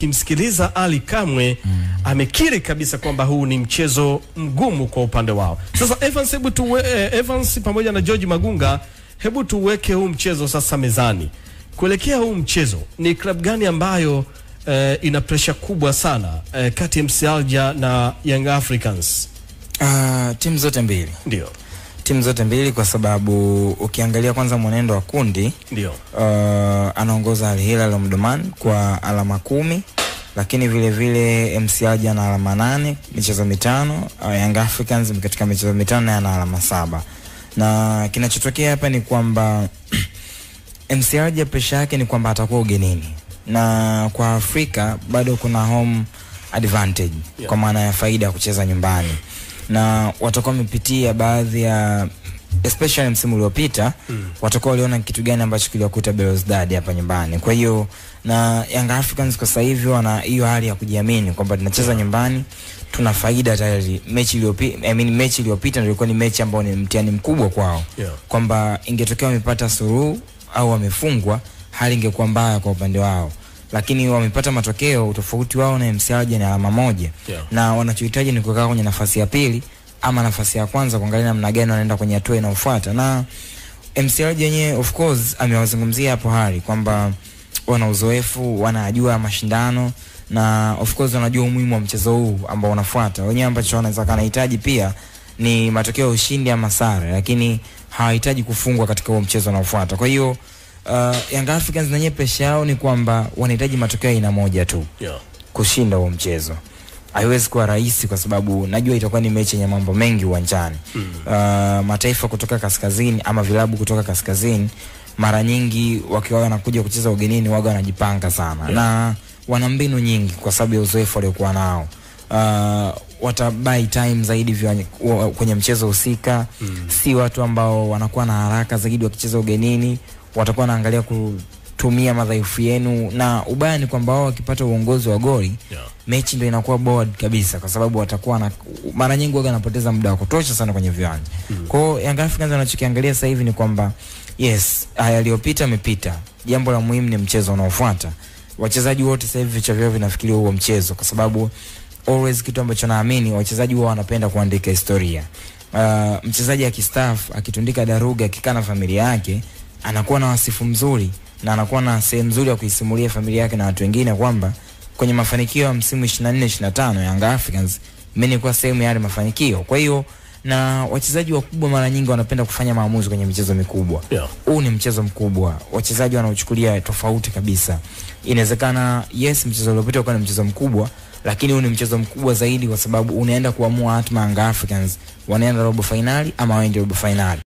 kimsikiliza Ali Kamwe amekiri kabisa kwamba huu ni mchezo mgumu kwa upande wao. Sasa Evans pamoja na George Magunga, hebu tuweke huu mchezo sasa mezani. Kuelekea huu mchezo, ni club gani ambayo ina pressure kubwa sana kati ya MC Alger na Young Africans? Timu zote mbili. Ndio. Timu zote mbili kwa sababu ukiangalia kwanza mwenendo wa kundi, ndio. Anaongoza Al Hilal Omdurman kwa alama 10, lakini vile vile MC Alger na alama 8, michezo 5, Young Africans katika michezo 5 na alama 7. Na kinachotokea hapa ni kwamba MC Alger pressure yake ni kwamba atakuwa ugenini. Na kwa Afrika bado kuna home advantage, kwa maana ya faida ya kucheza nyumbani. Na watakuwa wamepitia baadhi ya especially msimu uliopita, watakuwa waliona kitu gani ambacho kiliwakuta Belouizdad hapa nyumbani. Kwa hiyo na Young Africans kwa sasa hivi wana hiyo hali ya kujiamini kwamba tunacheza nyumbani, tuna faida tayari. Mechi iliyopita ndio ilikuwa ni mechi ambayo ni mtihani mkubwa kwao. Kwamba ingetokea wamepata suluhu au wamefungwa, hali ingekuwa mbaya kwa upande wao. Lakini wamepata matokeo, utofauti wao na MC Alger ni alama 1. Na wanachohitaji ni kukaa kwenye nafasi ya pili ama nafasi ya kwanza, kuangalia namna gani wanaenda kwenye hatua inayofuata. Na MC Alger yenyewe of course amewazungumzia hapo hali kwamba wana uzoefu, wanajua mashindano, na of course wanajua umuhimu wa mchezo huu ambao unafuata. Wenyewe ambacho wanaweza kanahitaji pia ni matokeo ya ushindi ama sare, lakini hawahitaji kufungwa katika huo mchezo unaofuata. Kwa hiyo Young Africans na pressure yao ni kwamba wanahitaji matokeo aina moja tu, kushinda huo mchezo. Haiwezi kuwa rahisi kwa sababu najua itakuwa ni mechi yenye mambo mengi uwanjani. Mataifa kutoka kaskazini ama vilabu kutoka kaskazini mara nyingi wakiwa wanakuja kucheza ugenini waga wanajipanga sana. Na wana mbinu nyingi kwa sababu ya uzoefu waliokuwa nao. Watabuy time zaidi kwenye mchezo husika. Si watu ambao wanakuwa na haraka zaidi wakicheza ugenini. Watakuwa wanaangalia kutumia madhaifu yenu, na ubaya ni kwamba wao wakipata uongozi wa goli, mechi ndio inakuwa bored kabisa, kwa sababu watakuwa mara nyingi waga wanapoteza muda wa kutosha sana kwenye viwanja. Kwa hiyo Young Africans wanachokiangalia sasa hivi ni kwamba yes, haya yaliyopita yamepita. Jambo la muhimu ni mchezo unaofuata. Wachezaji wote sasa hivi vichwa vyao vinafikiria huo mchezo, kwa sababu always kitu ambacho naamini wachezaji wao wanapenda kuandika historia. Mchezaji akistaafu, akitundika daruga, akikaa na familia yake, anakuwa na wasifu mzuri na anakuwa na sehemu nzuri ya kuisimulia familia yake na watu wengine kwamba kwenye mafanikio ya msimu 24-25 Young Africans mimi nilikuwa sehemu ya yale mafanikio. Kwa hiyo na wachezaji wakubwa mara nyingi wanapenda kufanya maamuzi kwenye michezo mikubwa. Huu ni mchezo mkubwa. Wachezaji wanaochukulia tofauti kabisa. Inawezekana yes, mchezo uliopita ulikuwa ni mchezo mkubwa, lakini huu ni mchezo mkubwa zaidi kwa sababu unaenda kuamua hatima ya Young Africans, wanaenda robo finali ama waende robo finali.